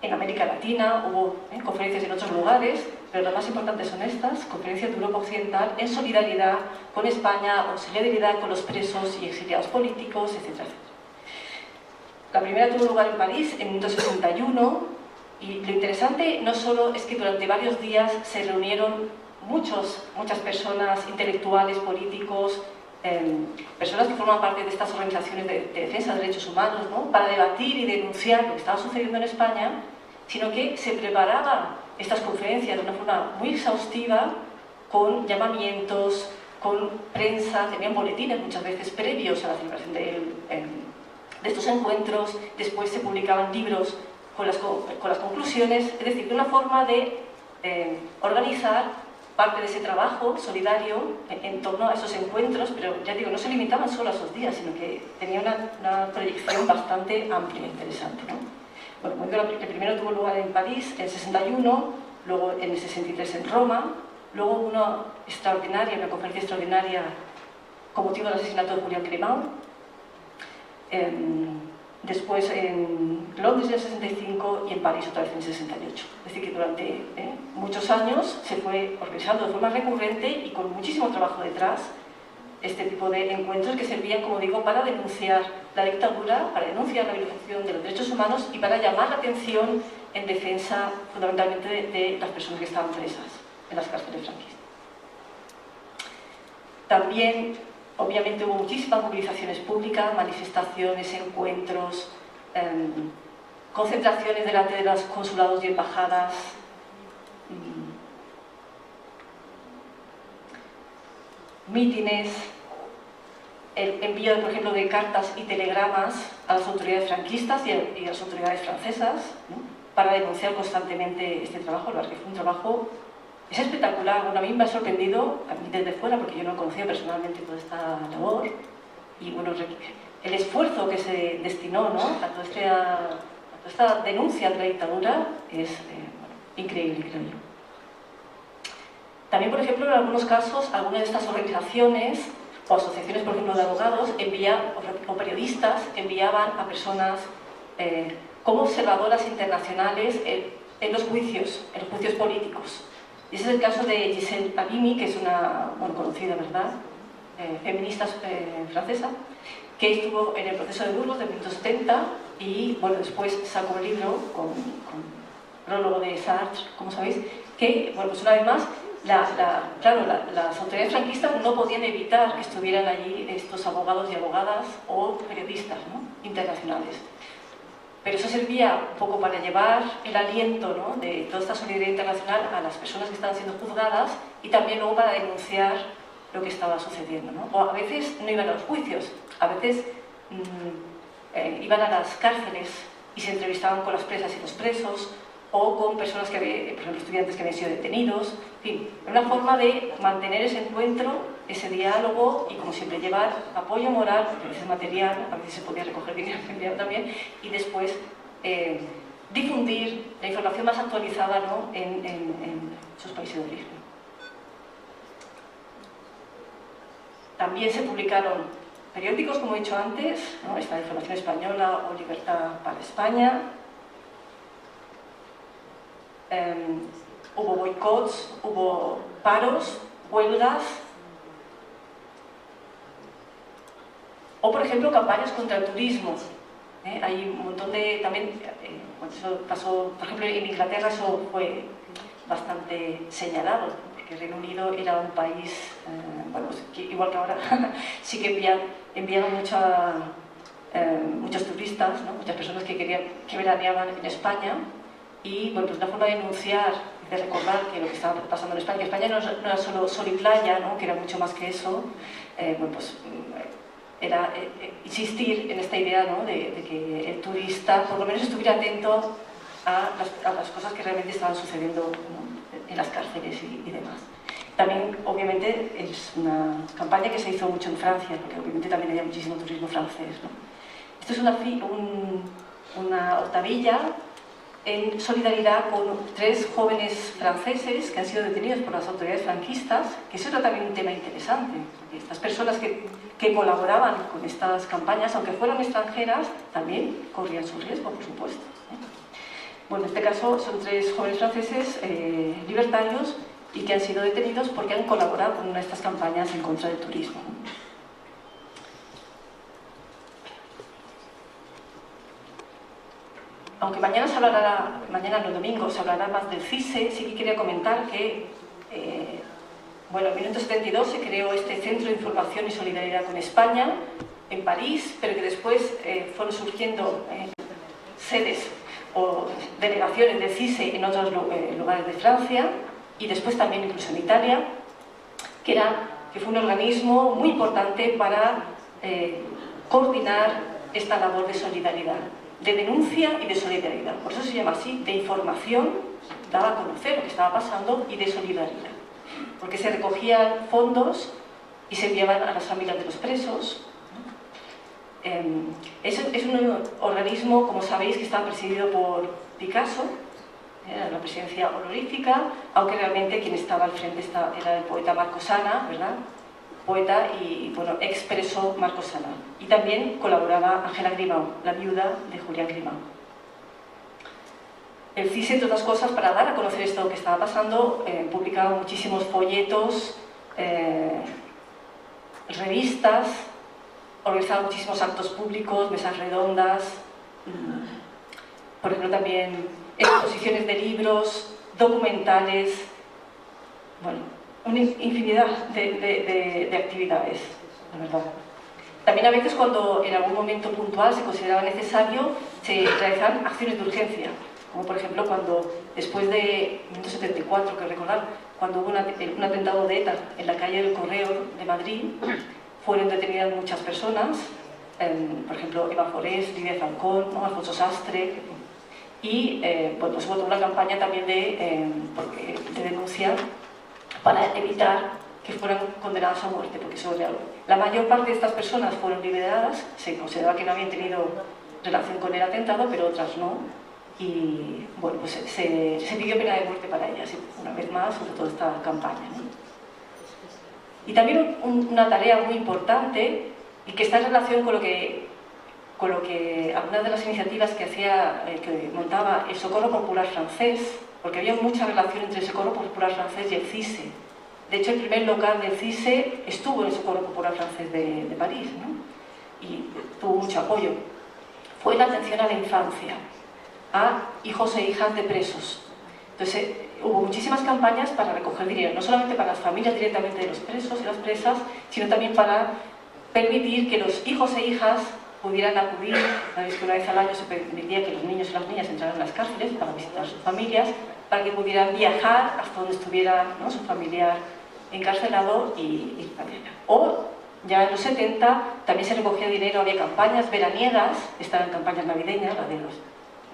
en América Latina, hubo conferencias en otros lugares, pero las más importantes son estas, conferencias de Europa Occidental en solidaridad con España o solidaridad con los presos y exiliados políticos, etcétera, etcétera. La primera tuvo lugar en París en 1961, y lo interesante no solo es que durante varios días se reunieron muchas personas, intelectuales, políticos, personas que forman parte de estas organizaciones de defensa de derechos humanos, ¿no?, para debatir y denunciar lo que estaba sucediendo en España, sino que se preparaban estas conferencias de una forma muy exhaustiva, con llamamientos, con prensa, tenían boletines muchas veces previos a la celebración de estos encuentros. Después se publicaban libros con las conclusiones, es decir, de una forma de organizar parte de ese trabajo solidario en torno a esos encuentros, pero ya digo, no se limitaban solo a esos días, sino que tenía una proyección bastante amplia e interesante, ¿no? Bueno, el primero tuvo lugar en París en el 61, luego en el 63 en Roma, luego una conferencia extraordinaria con motivo del asesinato de Julián Grimau, después en Londres en el 65 y en París otra vez en el 68. Es decir, que durante muchos años se fue organizando de forma recurrente y con muchísimo trabajo detrás este tipo de encuentros que servían, como digo, para denunciar la dictadura, para denunciar la violación de los derechos humanos y para llamar la atención en defensa fundamentalmente de las personas que estaban presas en las cárceles franquistas. También, obviamente, hubo muchísimas movilizaciones públicas, manifestaciones, encuentros, concentraciones delante de los consulados y embajadas, mítines, el envío, por ejemplo, de cartas y telegramas a las autoridades franquistas y a las autoridades francesas, ¿no?, para denunciar constantemente este trabajo. La verdad que fue un trabajo, es espectacular. Bueno, a mí me ha sorprendido, a mí desde fuera, porque yo no conocía personalmente toda esta labor, y bueno, el esfuerzo que se destinó, ¿no?, a toda esta denuncia de la dictadura es increíble, creo yo. También, por ejemplo, en algunos casos, algunas de estas organizaciones o asociaciones, por ejemplo, de abogados o periodistas enviaban a personas como observadoras internacionales en los juicios políticos. Y ese es el caso de Gisèle Halimi, que es una conocida, ¿verdad?, feminista francesa, que estuvo en el proceso de Burgos de 1970 y bueno, después sacó un libro con prólogo de Sartre, como sabéis, que, bueno, pues una vez más, las autoridades franquistas no podían evitar que estuvieran allí estos abogados y abogadas o periodistas, ¿no?, internacionales. Pero eso servía un poco para llevar el aliento, ¿no?, de toda esta solidaridad internacional a las personas que estaban siendo juzgadas y también luego para denunciar lo que estaba sucediendo, ¿no? O a veces no iban a los juicios, a veces iban a las cárceles y se entrevistaban con las presas y los presos, o con personas que habían, por ejemplo, estudiantes que habían sido detenidos. En fin, una forma de mantener ese encuentro, ese diálogo y, como siempre, llevar apoyo moral, porque a veces material, a veces se podía recoger dinero también, y después difundir la información más actualizada, ¿no?, en sus países de origen. También se publicaron periódicos, como he dicho antes, ¿no?, esta Información Española o Libertad para España. Hubo boicots, hubo paros, huelgas, O, por ejemplo, campañas contra el turismo. Hay un montón de... También, eso pasó, por ejemplo, en Inglaterra eso fue bastante señalado, porque el Reino Unido era un país, bueno, igual que ahora, sí que enviaron muchos turistas, ¿no? Muchas personas que veraneaban en España, y bueno, pues una forma de denunciar, de recordar que lo que estaba pasando en España, que España no era solo sol y playa, ¿no? Que era mucho más que eso, bueno, pues era insistir en esta idea, ¿no? de que el turista por lo menos estuviera atento a las cosas que realmente estaban sucediendo, ¿no? En las cárceles y demás. También, obviamente, es una campaña que se hizo mucho en Francia, porque obviamente también había muchísimo turismo francés, ¿no? Esto es una octavilla en solidaridad con 3 jóvenes franceses que han sido detenidos por las autoridades franquistas, que eso era también un tema interesante, porque estas personas que colaboraban con estas campañas, aunque fueran extranjeras, también corrían su riesgo, por supuesto. Bueno, en este caso son 3 jóvenes franceses libertarios y que han sido detenidos porque han colaborado con una de estas campañas en contra del turismo. Aunque mañana el domingo se hablará más del CISE, sí que quería comentar que, bueno, en 1972 se creó este Centro de Información y Solidaridad con España en París, pero que después fueron surgiendo sedes o delegaciones del CISE en otros lugares de Francia y después también incluso en Italia, que fue un organismo muy importante para coordinar esta labor de solidaridad, de denuncia y de solidaridad. Por eso se llama así, de información, daba a conocer lo que estaba pasando, y de solidaridad. Porque se recogían fondos y se enviaban a las familias de los presos. Es un organismo, como sabéis, que está presidido por Picasso, era la presidencia honorífica, aunque realmente quien estaba al frente era el poeta Marcosana, ¿verdad? Poeta y, bueno, expreso Marcosana. Y también colaboraba Ángela Grimau, la viuda de Julián Grimau. El CISE, entre otras cosas, para dar a conocer esto que estaba pasando, publicaba muchísimos folletos, revistas, organizaba muchísimos actos públicos, mesas redondas, por ejemplo también exposiciones de libros, documentales, bueno, una infinidad de actividades, la verdad. También a veces, cuando en algún momento puntual se consideraba necesario, se realizaban acciones de urgencia, como por ejemplo cuando después de 1974, que recordar, cuando hubo un atentado de ETA en la calle del Correo de Madrid, fueron detenidas muchas personas, por ejemplo Eva Forés, Lidia Falcón, ¿no? Alfonso Sastre, y bueno, pues hubo toda una campaña también de denuncia para evitar que fueran condenadas a muerte, porque eso era, la mayor parte de estas personas fueron liberadas, se consideraba que no habían tenido relación con el atentado, pero otras no, y bueno, pues se pidió pena de muerte para ellas, una vez más, sobre todo esta campaña, ¿no? Y también una tarea muy importante, y que está en relación con lo que algunas de las iniciativas que montaba el Socorro Popular francés, porque había mucha relación entre el Socorro Popular francés y el CISE. De hecho, el primer local del CISE estuvo en el Socorro Popular francés de París, ¿no? Y tuvo mucho apoyo. Fue la atención a la infancia, a hijos e hijas de presos. Entonces, hubo muchísimas campañas para recoger dinero, no solamente para las familias directamente de los presos y las presas, sino también para permitir que los hijos e hijas pudieran acudir. Sabéis que una vez al año se permitía que los niños y las niñas entraran a las cárceles para visitar a sus familias, para que pudieran viajar hasta donde estuviera, ¿no?, su familiar encarcelado y ir para allá. O ya en los 70 también se recogía dinero, había campañas veraniegas, estaban campañas navideñas,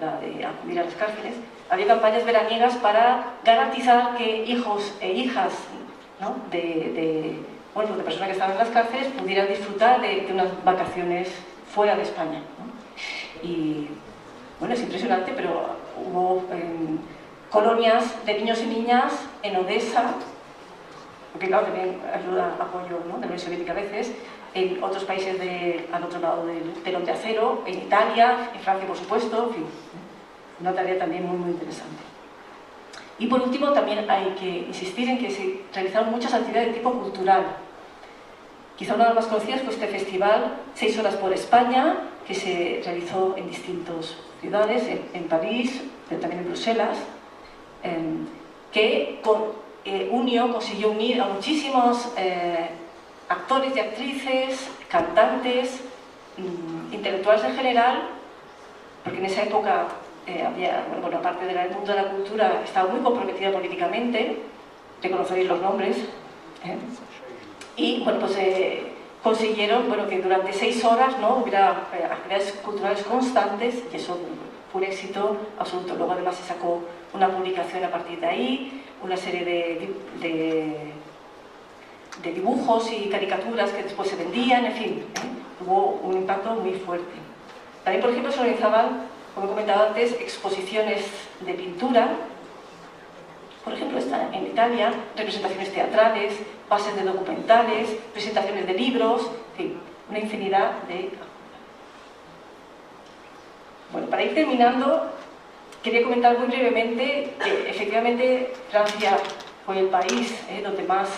la de acudir a las cárceles, había campañas veraniegas para garantizar que hijos e hijas, ¿no?, de personas que estaban en las cárceles pudieran disfrutar de unas vacaciones fuera de España, ¿no? Y bueno, es impresionante, pero hubo colonias de niños y niñas en Odessa, porque claro, tenían apoyo, ¿no?, de la Unión Soviética a veces, en otros países al otro lado del telón de acero, en Italia, en Francia por supuesto, en fin, una tarea también muy, muy interesante. Y por último, también hay que insistir en que se realizaron muchas actividades de tipo cultural. Quizá una de las más conocidas fue este festival 6 horas por España, que se realizó en distintas ciudades, en París, pero también en Bruselas, que consiguió unir a muchísimos actores y actrices, cantantes, intelectuales en general, porque en esa época bueno, aparte del mundo de la cultura estaba muy comprometida políticamente, reconoceréis los nombres, y bueno, pues consiguieron que durante 6 horas, ¿no?, hubiera actividades culturales constantes, y eso fue un éxito absoluto. Luego además se sacó una publicación a partir de ahí, una serie de dibujos y caricaturas que después se vendían, en fin, tuvo un impacto muy fuerte. También, por ejemplo, se organizaban, como he comentado antes, exposiciones de pintura. Por ejemplo, está en Italia, representaciones teatrales, pases de documentales, presentaciones de libros, en fin, una infinidad de... Bueno, para ir terminando, quería comentar muy brevemente que efectivamente Francia fue el país donde más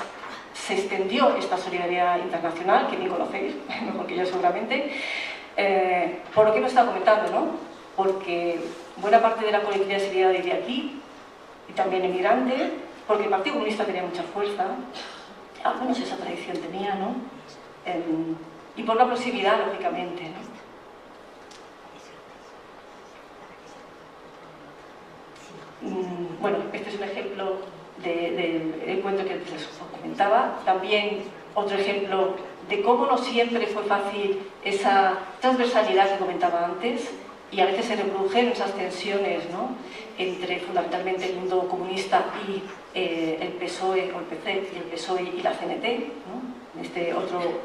se extendió esta solidaridad internacional, que bien conocéis, mejor que yo seguramente, por lo que hemos estado comentando, ¿no? Porque buena parte de la colectividad sería de aquí, y también emigrante, porque el Partido Comunista tenía mucha fuerza, algunos esa tradición tenían, ¿no? Y por la proximidad, lógicamente, ¿no? Bueno, este es un ejemplo del encuentro que antes les comentaba. También otro ejemplo de cómo no siempre fue fácil esa transversalidad que comentaba antes, y a veces se reprodujeron esas tensiones, ¿no?, entre fundamentalmente el mundo comunista y el PSOE o el PC, y el PSOE y la CNT, ¿no? En este otro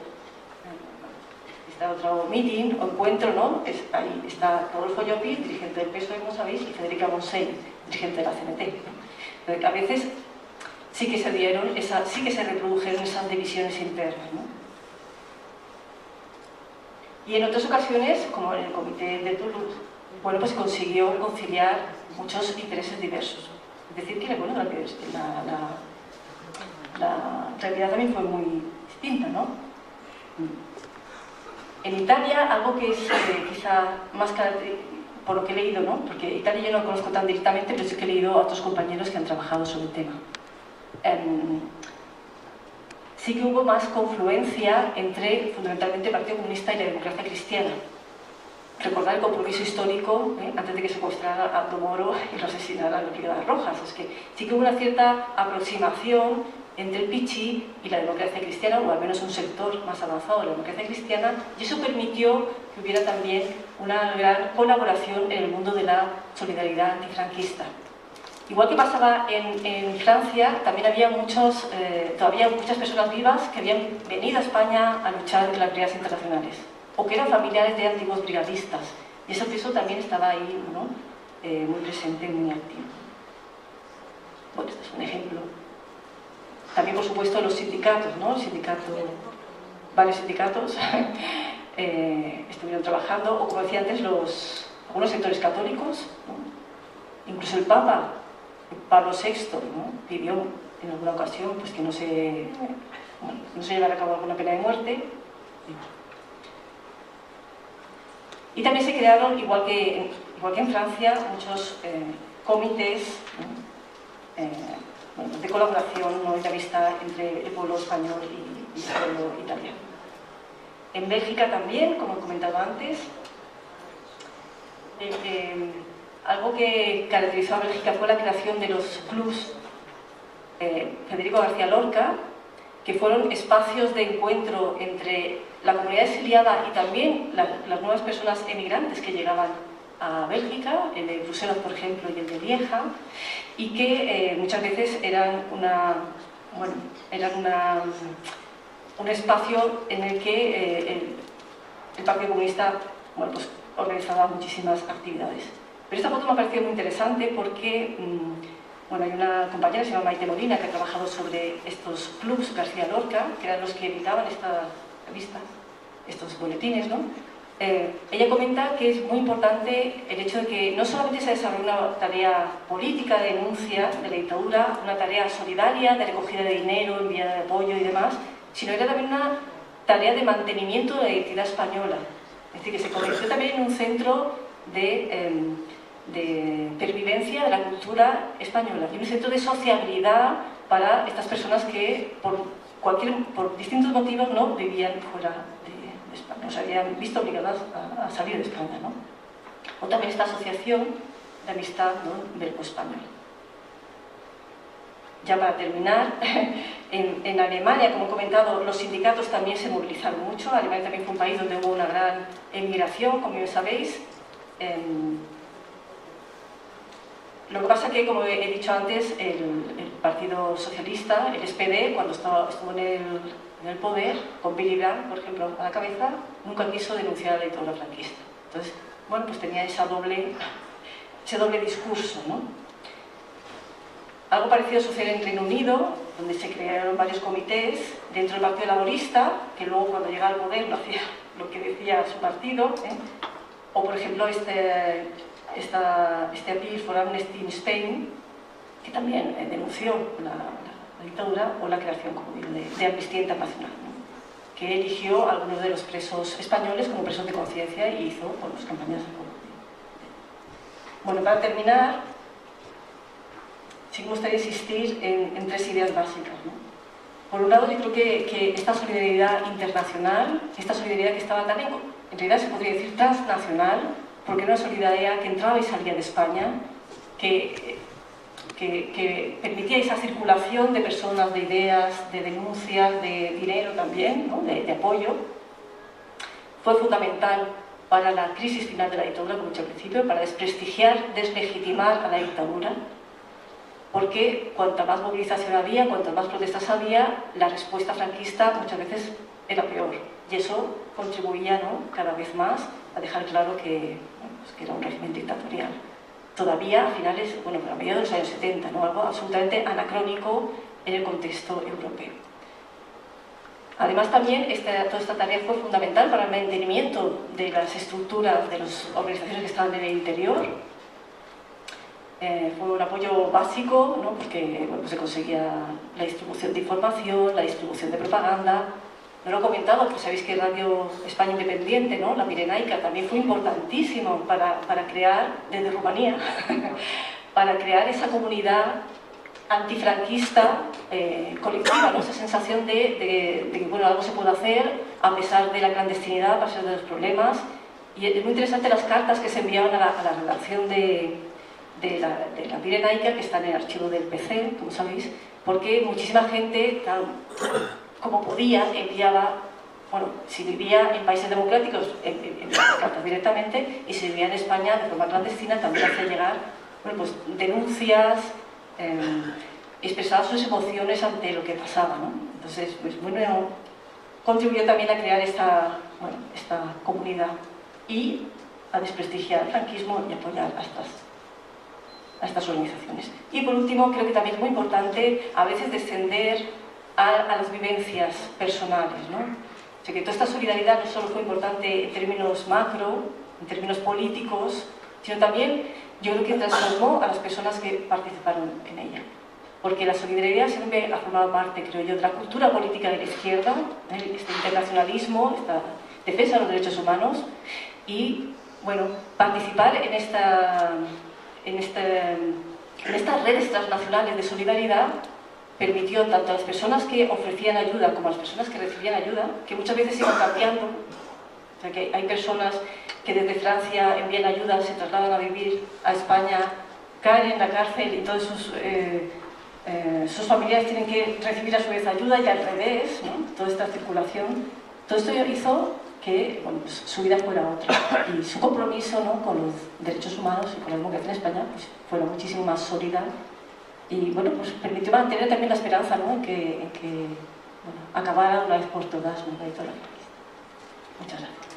meeting o encuentro, ¿no?, ahí está Rodolfo Llopis, dirigente del PSOE, como sabéis, y Federica Montseny, dirigente de la CNT, ¿no? A veces sí que se reprodujeron esas divisiones internas, ¿no? Y en otras ocasiones, como en el Comité de Toulouse, bueno, pues consiguió conciliar muchos intereses diversos. Es decir, que bueno, la realidad también fue muy distinta, ¿no? En Italia, algo que es quizá más por lo que he leído, ¿no?, porque Italia yo no lo conozco tan directamente, pero sí que he leído a otros compañeros que han trabajado sobre el tema. Sí que hubo más confluencia entre, fundamentalmente, el Partido Comunista y la democracia cristiana. Recordar el compromiso histórico, antes de que secuestrara a Moro y lo asesinara a Brigadas Rojas. Es que sí que hubo una cierta aproximación entre el PCI y la democracia cristiana, o al menos un sector más avanzado de la democracia cristiana, y eso permitió que hubiera también una gran colaboración en el mundo de la solidaridad antifranquista. Igual que pasaba en Francia, también había todavía muchas personas vivas que habían venido a España a luchar en las brigadas internacionales, o que eran familiares de antiguos brigadistas, y eso también estaba ahí, ¿no?, muy presente, muy activo. Bueno, este es un ejemplo. También, por supuesto, los sindicatos, ¿no? Varios sindicatos estuvieron trabajando, o como decía antes, algunos sectores católicos, ¿no? Incluso el Papa Pablo VI, ¿no?, pidió en alguna ocasión pues, que no se llevara a cabo alguna pena de muerte. Y también se crearon, igual que en Francia, muchos comités, de colaboración, ¿no?, y de amistad entre el pueblo español y el pueblo italiano. En Bélgica también, como he comentado antes, algo que caracterizó a Bélgica fue la creación de los clubs Federico García Lorca, que fueron espacios de encuentro entre la comunidad exiliada y también las nuevas personas emigrantes que llegaban a Bélgica, el de Bruselas, por ejemplo, y el de Lieja, y que muchas veces eran un espacio en el que el Partido Comunista, bueno, pues, organizaba muchísimas actividades. Pero esta foto me ha parecido muy interesante porque bueno, hay una compañera que se llama Maite Molina que ha trabajado sobre estos clubs García Lorca, que eran los que editaban esta revista, estos boletines, ¿no? Ella comenta que es muy importante el hecho de que no solamente se desarrolla una tarea política de denuncia de la dictadura, una tarea solidaria de recogida de dinero, enviada de apoyo y demás, sino era también tarea de mantenimiento de la identidad española. Es decir, que se convirtió también en un centro de pervivencia de la cultura española y un centro de sociabilidad para estas personas que por distintos motivos no vivían fuera de España, o se habían visto obligadas a salir de España, ¿no? O también esta asociación de amistad, ¿no?, belgo-española. Ya para terminar, en Alemania, como he comentado, los sindicatos también se movilizaron mucho. Alemania también fue un país donde hubo una gran emigración, como bien sabéis. Lo que pasa es que, como he dicho antes, el Partido Socialista, el SPD, cuando estuvo en el poder, con Willy Brandt, por ejemplo, a la cabeza, nunca quiso denunciar a la dictadura franquista. Entonces, bueno, pues tenía ese doble discurso, ¿no? Algo parecido sucede en Reino Unido, donde se crearon varios comités dentro del Partido Laborista, que luego cuando llegaba al poder lo hacía lo que decía su partido, ¿eh? O por ejemplo este Appeal for Amnesty in Spain, que también denunció la dictadura, o la creación, como digo, de Amnistía Internacional, ¿no?, que eligió a algunos de los presos españoles como presos de conciencia y hizo las campañas de corrupción. Bueno, para terminar, sí me gustaría insistir en tres ideas básicas, ¿no? Por un lado, yo creo que esta solidaridad internacional, esta solidaridad que estaba también, en realidad se podría decir transnacional, porque era una solidaridad que entraba y salía de España, que permitía esa circulación de personas, de ideas, de denuncias, de dinero también, ¿no?, de apoyo, fue fundamental para la crisis final de la dictadura, como he dicho al principio, para desprestigiar, deslegitimar a la dictadura, porque cuanta más movilización había, cuantas más protestas había, la respuesta franquista muchas veces era peor. Y eso contribuía, ¿no?, cada vez más a dejar claro que era un régimen dictatorial. Todavía a finales, a mediados de los años 70, ¿no?, algo absolutamente anacrónico en el contexto europeo. Además también toda esta tarea fue fundamental para el mantenimiento de las estructuras de las organizaciones que estaban en el interior. Fue un apoyo básico, ¿no?, porque se conseguía la distribución de información, la distribución de propaganda. No lo he comentado, pero sabéis que Radio España Independiente, ¿no?, la Pirenaica, también fue importantísimo para crear, desde Rumanía, para crear esa comunidad antifranquista colectiva, ¿no?, esa sensación de que algo se puede hacer a pesar de la clandestinidad, a pesar de los problemas. Y es muy interesante las cartas que se enviaban a la redacción de la Pirenaica, que está en el archivo del PC, como sabéis, porque muchísima gente, claro, como podía, enviaba, si vivía en países democráticos, enviaba cartas directamente, y si vivía en España de forma clandestina, también hacía llegar denuncias, expresaba sus emociones ante lo que pasaba, ¿no? Entonces, contribuyó también a crear esta comunidad y a desprestigiar el franquismo y apoyar a estas organizaciones. Y por último, creo que también es muy importante a veces descender a las vivencias personales, ¿no? O sea, que toda esta solidaridad no solo fue importante en términos macro, en términos políticos, sino también yo creo que transformó a las personas que participaron en ella. Porque la solidaridad siempre ha formado parte, creo yo, de la cultura política de la izquierda, este internacionalismo, esta defensa de los derechos humanos, y participar en estas redes transnacionales de solidaridad permitió tanto a las personas que ofrecían ayuda como a las personas que recibían ayuda, que muchas veces iban cambiando. O sea, que hay personas que desde Francia envían ayuda, se trasladan a vivir a España, caen en la cárcel y todos sus familiares tienen que recibir a su vez ayuda, y al revés, ¿no?, toda esta circulación. Todo esto hizo que su vida fuera otra, y su compromiso, ¿no?, con los derechos humanos y con la democracia en España fuera muchísimo más sólida, y permitió mantener también la esperanza, ¿no?, en que acabara una vez por todas la dictadura. Muchas gracias.